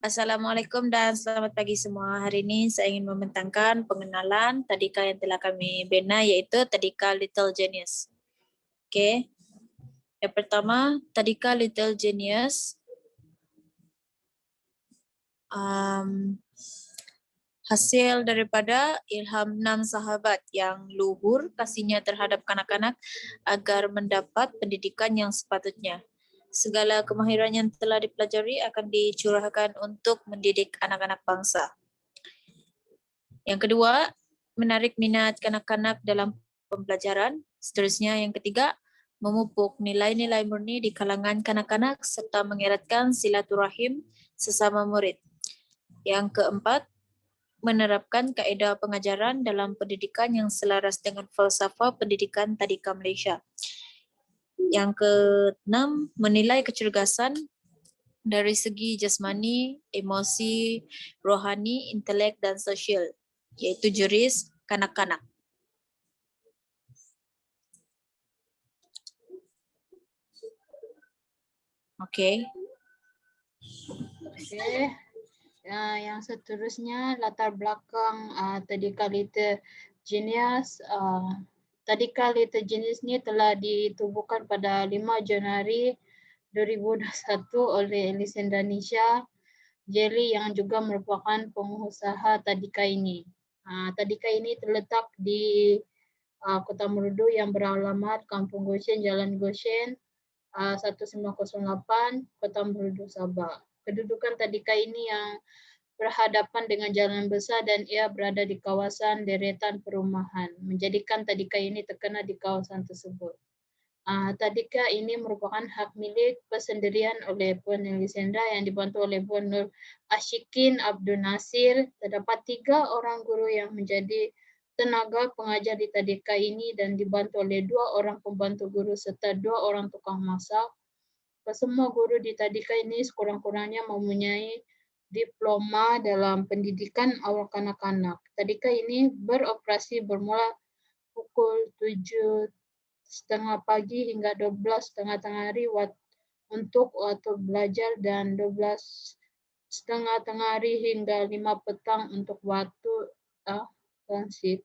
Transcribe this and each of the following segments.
Assalamualaikum dan selamat pagi semua. Hari ini saya ingin membentangkan pengenalan tadika yang telah kami bina, yaitu tadika Little Genius. Oke. Yang pertama, tadika Little Genius hasil daripada ilham 6 sahabat yang luhur kasihnya terhadap kanak-kanak agar mendapat pendidikan yang sepatutnya. Segala kemahiran yang telah dipelajari akan dicurahkan untuk mendidik anak-anak bangsa. Yang kedua, menarik minat kanak-kanak dalam pembelajaran. Seterusnya, yang ketiga, memupuk nilai-nilai murni di kalangan kanak-kanak serta mengeratkan silaturahim sesama murid. Yang keempat, menerapkan kaedah pengajaran dalam pendidikan yang selaras dengan falsafah pendidikan tadika Malaysia. Yang keenam, menilai kecergasan dari segi jasmani, emosi, rohani, intelek, dan sosial, yaitu juris kanak-kanak. Oke. Yang seterusnya latar belakang Tadika Little Genius. Tadika Little Genius ni telah ditubuhkan pada 5 Januari 2021 oleh Elisenda Nisha Jelly yang juga merupakan pengusaha Tadika ini. Tadika ini terletak di Kota Merudu yang beralamat Kampung Goshen, Jalan Goshen 1908, Kota Merudu, Sabah. Kedudukan Tadika ini yang berhadapan dengan jalan besar dan ia berada di kawasan deretan perumahan, menjadikan Tadika ini terkenal di kawasan tersebut. Tadika ini merupakan hak milik persendirian oleh Puan Elisenda yang dibantu oleh Puan Nur Ashikin Abdul Nasir. Terdapat 3 orang guru yang menjadi tenaga pengajar di Tadika ini dan dibantu oleh 2 orang pembantu guru serta 2 orang tukang masak. Semua guru di Tadika ini sekurang-kurangnya mempunyai diploma dalam pendidikan awal kanak-kanak. Tadika ini beroperasi bermula pukul 7.30 pagi hingga 12.30 tengah hari untuk waktu belajar dan 12.30 tengah hari hingga 5 petang untuk waktu transit.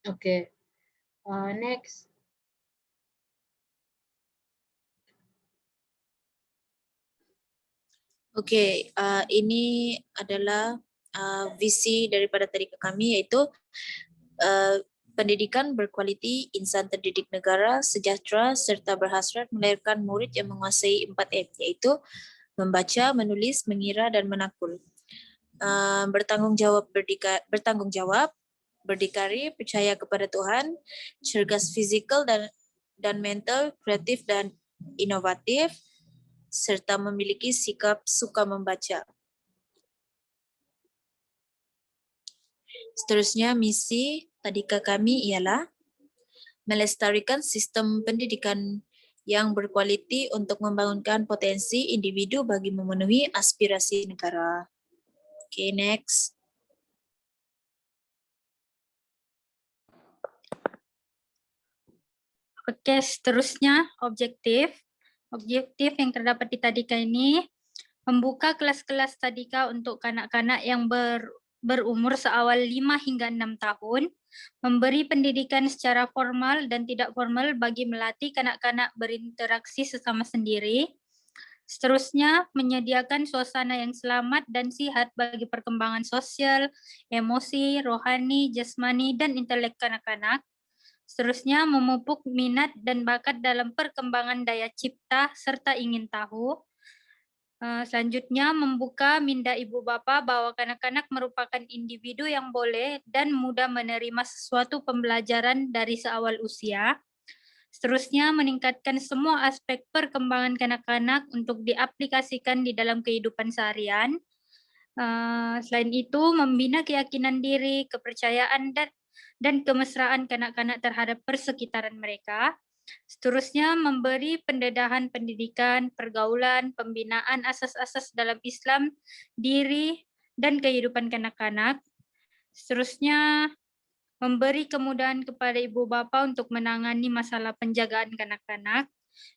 Oke. Next. Oke, ini adalah visi daripada tadika kami, yaitu pendidikan berkualiti, insan terdidik negara, sejahtera serta berhasrat melahirkan murid yang menguasai 4M, yaitu membaca, menulis, mengira, dan menakul. Bertanggung jawab, berdikari, percaya kepada Tuhan, cergas fizikal dan mental, kreatif dan inovatif, serta memiliki sikap suka membaca. Seterusnya, misi tadika kami ialah melestarikan sistem pendidikan yang berkualiti untuk membangunkan potensi individu bagi memenuhi aspirasi negara. Okay, next. Oke, seterusnya objektif. Objektif yang terdapat di tadika ini membuka kelas-kelas tadika untuk kanak-kanak yang berumur seawal 5 hingga 6 tahun, memberi pendidikan secara formal dan tidak formal bagi melatih kanak-kanak berinteraksi sesama sendiri. Seterusnya, menyediakan suasana yang selamat dan sihat bagi perkembangan sosial, emosi, rohani, jasmani, dan intelek kanak-kanak. Seterusnya, memupuk minat dan bakat dalam perkembangan daya cipta serta ingin tahu. Selanjutnya, membuka minda ibu bapa bahwa kanak-kanak merupakan individu yang boleh dan mudah menerima sesuatu pembelajaran dari seawal usia. Seterusnya, meningkatkan semua aspek perkembangan kanak-kanak untuk diaplikasikan di dalam kehidupan seharian. Selain itu, membina keyakinan diri, kepercayaan, dan kemesraan kanak-kanak terhadap persekitaran mereka. Seterusnya, memberi pendedahan pendidikan, pergaulan, pembinaan asas-asas dalam Islam, diri, dan kehidupan kanak-kanak. Seterusnya, memberi kemudahan kepada ibu bapa untuk menangani masalah penjagaan kanak-kanak.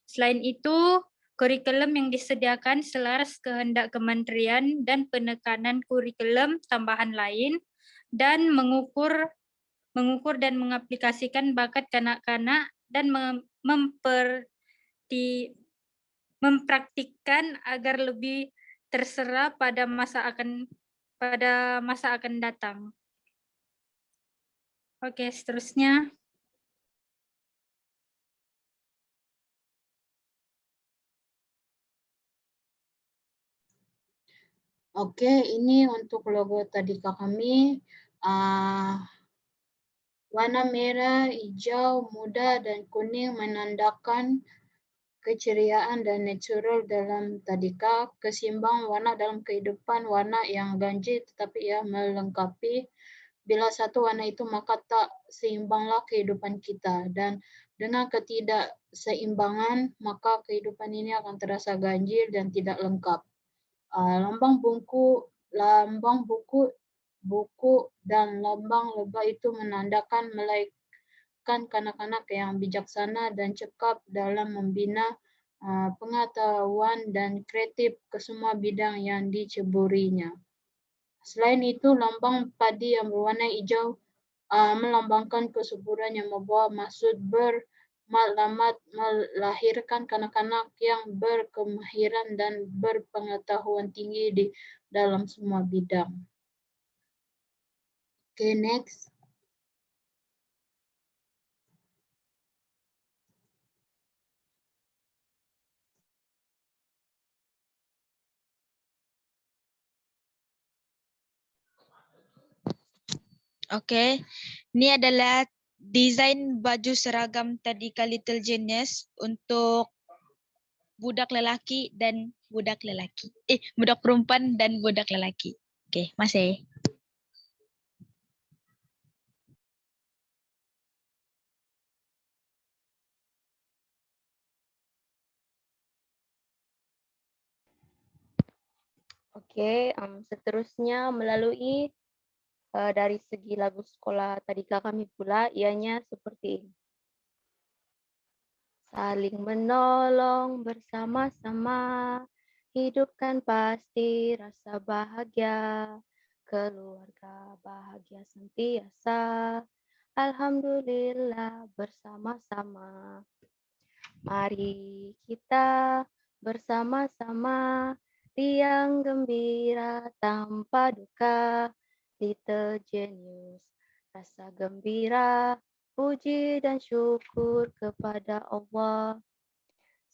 Selain itu, Kurikulum yang disediakan selaras kehendak kementerian dan penekanan kurikulum tambahan lain, dan mengukur dan mengaplikasikan bakat kanak-kanak dan mempraktikkan agar lebih terserah pada masa akan datang. Oke, seterusnya. Oke, ini untuk logo tadika kami. Warna merah, hijau, muda, dan kuning menandakan keceriaan dan natural dalam tadika, kesimbang warna dalam kehidupan, warna yang ganjil tetapi ia melengkapi. Bila satu warna itu maka tak seimbanglah kehidupan kita, dan dengan ketidakseimbangan maka kehidupan ini akan terasa ganjil dan tidak lengkap. Lambang buku dan lambang lebah itu menandakan melahirkan kanak-kanak yang bijaksana dan cekap dalam membina pengetahuan dan kreatif ke semua bidang yang diceburinya. Selain itu, lambang padi yang berwarna hijau melambangkan kesuburan yang membawa maksud bermaklumat, melahirkan kanak-kanak yang berkemahiran dan berpengetahuan tinggi di dalam semua bidang. Okay, next. Oke, ini adalah desain baju seragam Tadika Little Genius untuk budak lelaki dan budak lelaki. Budak perempuan dan budak lelaki. Oke, masih. Oke, seterusnya melalui dari segi lagu sekolah tadika kami pula, ianya seperti ini. Saling menolong bersama-sama, hidupkan pasti rasa bahagia, keluarga bahagia sentiasa, alhamdulillah bersama-sama. Mari kita bersama-sama riang gembira tanpa duka, Little Genius, rasa gembira, puji dan syukur kepada Allah.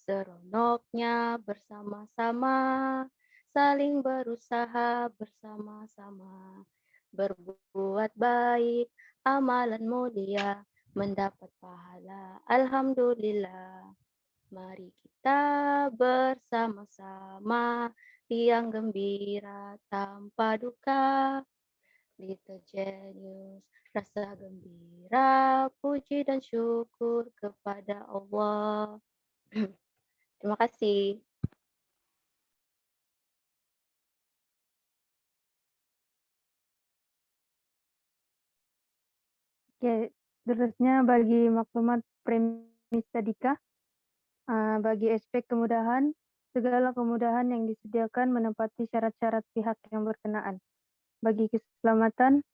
Seronoknya bersama-sama, saling berusaha bersama-sama, berbuat baik, amalan mulia, mendapat pahala, alhamdulillah. Mari kita bersama-sama riang gembira tanpa duka, Little Genius, rasa gembira, puji dan syukur kepada Allah. Terima kasih. Oke, terusnya bagi maklumat premis tadika, bagi aspek kemudahan, segala kemudahan yang disediakan menepati syarat-syarat pihak yang berkenaan. Bagi keselamatan,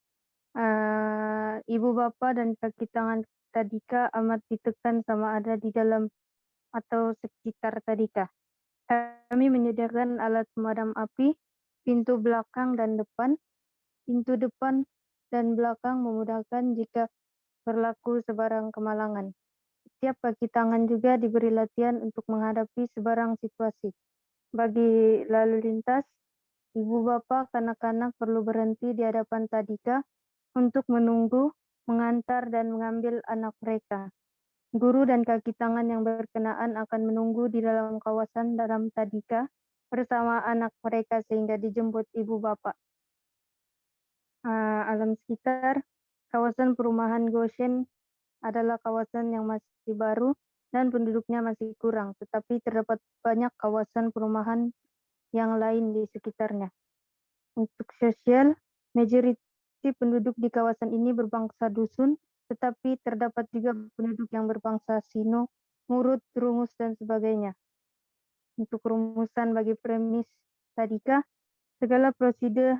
ibu bapa dan kaki tangan tadika amat ditekan sama ada di dalam atau sekitar tadika. Kami menyediakan alat pemadam api, pintu belakang dan depan. Pintu depan dan belakang memudahkan jika berlaku sebarang kemalangan. Setiap kaki tangan juga diberi latihan untuk menghadapi sebarang situasi. Bagi lalu lintas, ibu bapa kanak-kanak perlu berhenti di hadapan tadika untuk menunggu, mengantar dan mengambil anak mereka. Guru dan kaki tangan yang berkenaan akan menunggu di dalam kawasan dalam tadika bersama anak mereka sehingga dijemput ibu bapa. Alam sekitar, kawasan perumahan Goshen adalah kawasan yang masih baru dan penduduknya masih kurang, tetapi terdapat banyak kawasan perumahan yang lain di sekitarnya. Untuk sosial, majoriti penduduk di kawasan ini berbangsa dusun, tetapi terdapat juga penduduk yang berbangsa Sino, Murut, Rungus, dan sebagainya. Untuk rumusan bagi premis tadika, segala prosedur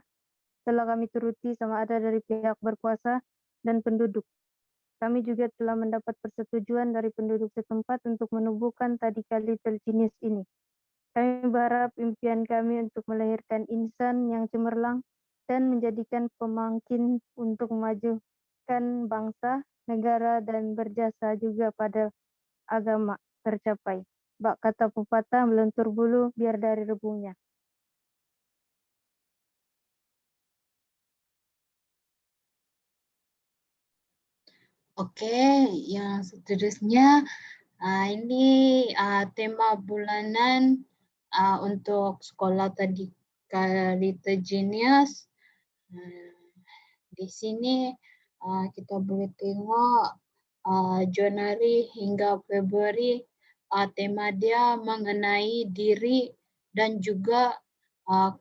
telah kami turuti sama ada dari pihak berkuasa dan penduduk. Kami juga telah mendapat persetujuan dari penduduk setempat untuk menubuhkan tadika Little Genius ini. Kami berharap impian kami untuk melahirkan insan yang cemerlang dan menjadikan pemangkin untuk memajukan bangsa, negara, dan berjasa juga pada agama tercapai. Bak kata pepatah, melentur bulu biar dari rebungnya. Oke, yang seterusnya ini tema bulanan untuk sekolah tadika Little Genius. Di sini kita boleh tengok Januari hingga Februari tema dia mengenai diri dan juga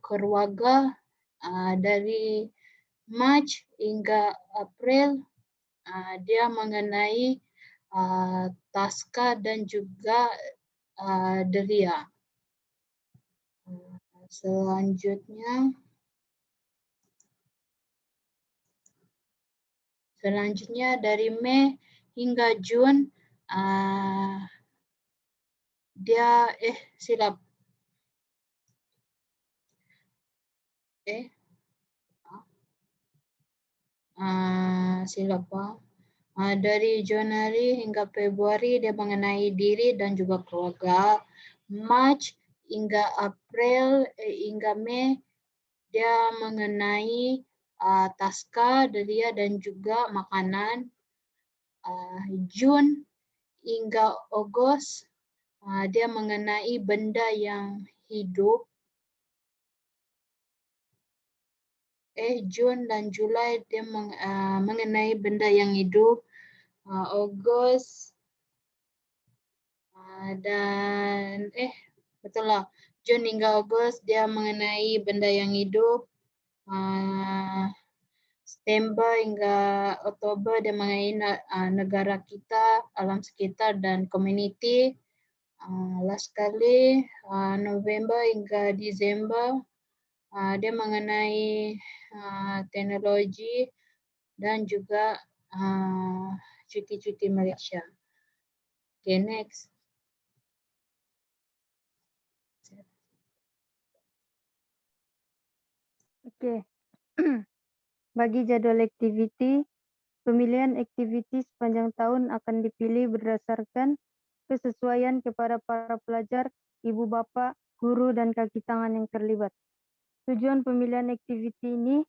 keluarga. Dari Mac hingga April dia mengenai Taska dan juga Deria. Selanjutnya dari Mei hingga Jun dia silap. Silap. Dari Januari hingga Februari dia mengenai diri dan juga keluarga. Mac hingga April hingga Mei dia mengenai Taska, Deria dan juga makanan. Jun hingga Agustus dia mengenai benda yang hidup. Jun dan Julai dia mengenai benda yang hidup. Agustus dan betul lah. Jun hingga Agustus dia mengenai benda yang hidup. September hingga Oktober dia mengenai negara kita, alam sekitar dan community. Last kali November hingga Desember dia mengenai teknologi dan juga cuti-cuti Malaysia. Okay, next. Oke. Bagi jadwal aktiviti, pemilihan aktiviti sepanjang tahun akan dipilih berdasarkan kesesuaian kepada para pelajar, ibu bapa, guru, dan kaki tangan yang terlibat. Tujuan pemilihan aktiviti ini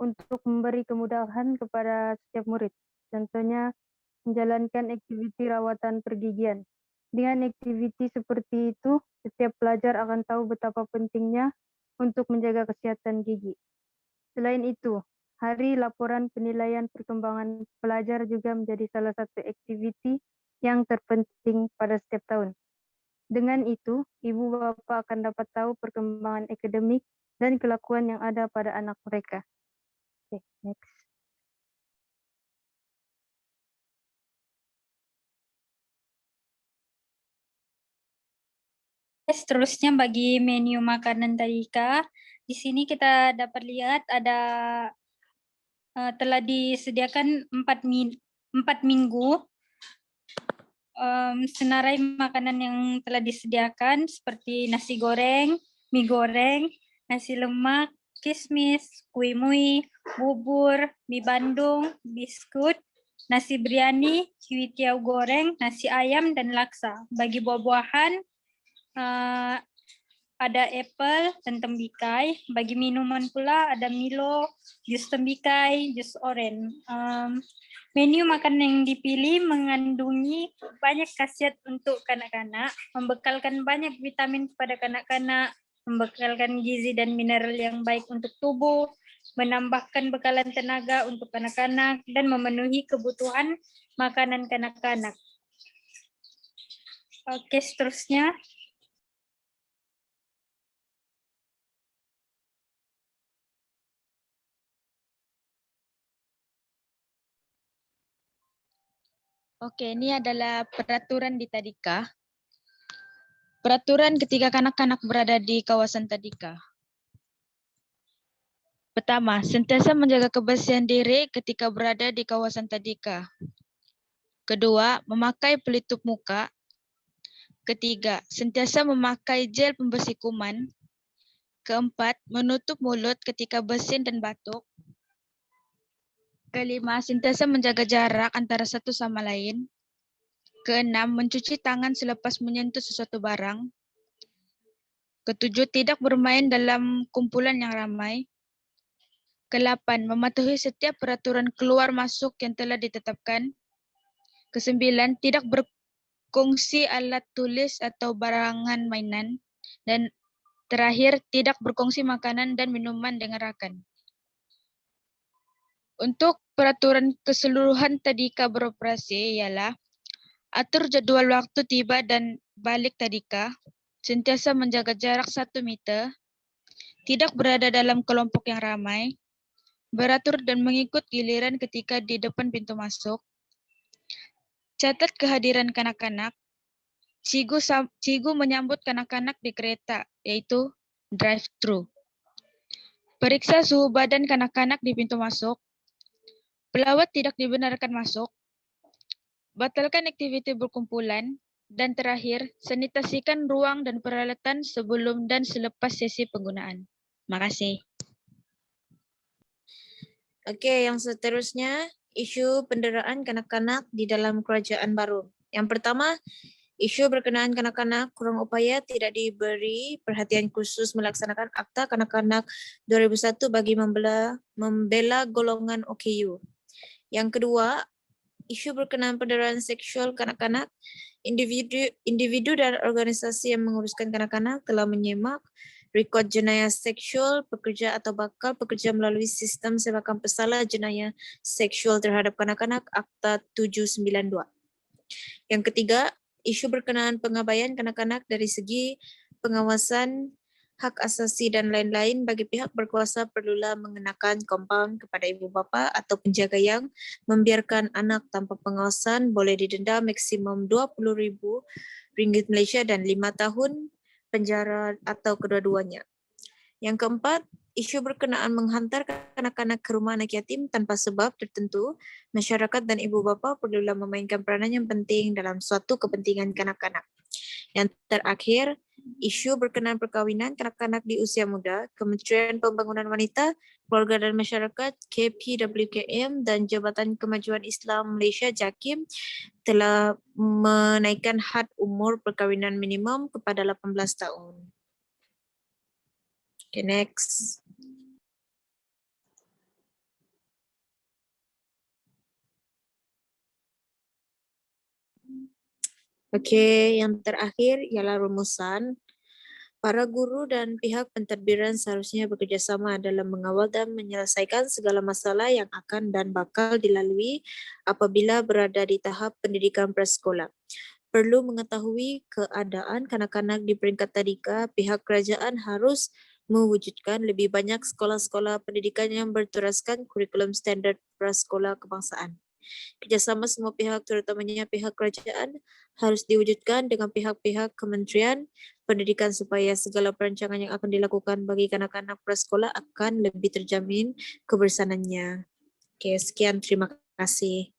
untuk memberi kemudahan kepada setiap murid. Contohnya, menjalankan aktiviti rawatan pergigian. Dengan aktiviti seperti itu, setiap pelajar akan tahu betapa pentingnya untuk menjaga kesehatan gigi. Selain itu, hari laporan penilaian perkembangan pelajar juga menjadi salah satu aktiviti yang terpenting pada setiap tahun. Dengan itu, ibu bapa akan dapat tahu perkembangan akademik dan kelakuan yang ada pada anak mereka. Oke, next. Seterusnya bagi menu makanan tadika, di sini kita dapat lihat ada telah disediakan 4 minggu senarai makanan yang telah disediakan seperti nasi goreng, mie goreng, nasi lemak, kismis, kuih mui, bubur, mie bandung, biskut, nasi biryani, cuitiau goreng, nasi ayam, dan laksa. Bagi buah-buahan, ada apple dan tembikai. Bagi minuman pula ada Milo, jus tembikai, jus oren. Menu makanan yang dipilih mengandungi banyak khasiat untuk kanak-kanak, membekalkan banyak vitamin kepada kanak-kanak, membekalkan gizi dan mineral yang baik untuk tubuh, menambahkan bekalan tenaga untuk kanak-kanak, dan memenuhi kebutuhan makanan kanak-kanak. Oke, seterusnya. Oke, ini adalah peraturan di Tadika. Peraturan ketika kanak-kanak berada di kawasan tadika. Pertama, sentiasa menjaga kebersihan diri ketika berada di kawasan tadika. Kedua, memakai pelitup muka. Ketiga, sentiasa memakai gel pembersih kuman. Keempat, menutup mulut ketika bersin dan batuk. Kelima, sentiasa menjaga jarak antara satu sama lain. Keenam, mencuci tangan selepas menyentuh sesuatu barang. Ketujuh, tidak bermain dalam kumpulan yang ramai. Kedelapan, mematuhi setiap peraturan keluar masuk yang telah ditetapkan. Kesembilan, tidak berkongsi alat tulis atau barangan mainan. Dan terakhir, tidak berkongsi makanan dan minuman dengan rakan. Untuk peraturan keseluruhan tadika beroperasi ialah atur jadual waktu tiba dan balik tadika, sentiasa menjaga jarak 1 meter, tidak berada dalam kelompok yang ramai, beratur dan mengikut giliran ketika di depan pintu masuk, catat kehadiran kanak-kanak, cigu menyambut kanak-kanak di kereta, yaitu drive-thru. Periksa suhu badan kanak-kanak di pintu masuk, pelawat tidak dibenarkan masuk, batalkan aktiviti berkumpulan, dan terakhir, sanitasikan ruang dan peralatan sebelum dan selepas sesi penggunaan. Makasih. Oke, yang seterusnya, isu penderaan kanak-kanak di dalam kerajaan baru. Yang pertama, isu berkenaan kanak-kanak kurang upaya tidak diberi perhatian khusus melaksanakan Akta Kanak-kanak 2001 bagi membela golongan OKU. Yang kedua, isu berkenaan penderaan seksual kanak-kanak, individu dan organisasi yang menguruskan kanak-kanak telah menyemak rekod jenayah seksual pekerja atau bakal pekerja melalui sistem sebakan pesalah jenayah seksual terhadap kanak-kanak Akta 792. Yang ketiga, isu berkenaan pengabaian kanak-kanak dari segi pengawasan hak asasi dan lain-lain bagi pihak berkuasa perlulah mengenakan kompaun kepada ibu bapa atau penjaga yang membiarkan anak tanpa pengawasan boleh didenda maksimum RM20,000 Malaysia dan 5 tahun penjara atau kedua-duanya. Yang keempat, isu berkenaan menghantar kanak-kanak ke rumah anak yatim tanpa sebab tertentu, masyarakat dan ibu bapa perlulah memainkan peranan yang penting dalam suatu kepentingan kanak-kanak. Yang terakhir, isu berkenaan perkahwinan kanak-kanak di usia muda, Kementerian Pembangunan Wanita, Keluarga dan Masyarakat KPWKM dan Jabatan Kemajuan Islam Malaysia JAKIM telah menaikkan had umur perkahwinan minimum kepada 18 tahun. Okay, next. Okey, yang terakhir ialah rumusan. Para guru dan pihak pentadbiran seharusnya bekerjasama dalam mengawal dan menyelesaikan segala masalah yang akan dan bakal dilalui apabila berada di tahap pendidikan prasekolah. Perlu mengetahui keadaan kanak-kanak di peringkat tadika, pihak kerajaan harus mewujudkan lebih banyak sekolah-sekolah pendidikan yang berteraskan kurikulum standard prasekolah kebangsaan. Kerjasama semua pihak terutamanya pihak kerajaan harus diwujudkan dengan pihak-pihak Kementerian Pendidikan supaya segala perancangan yang akan dilakukan bagi kanak-kanak prasekolah akan lebih terjamin kebersanannya. Okey, sekian, terima kasih.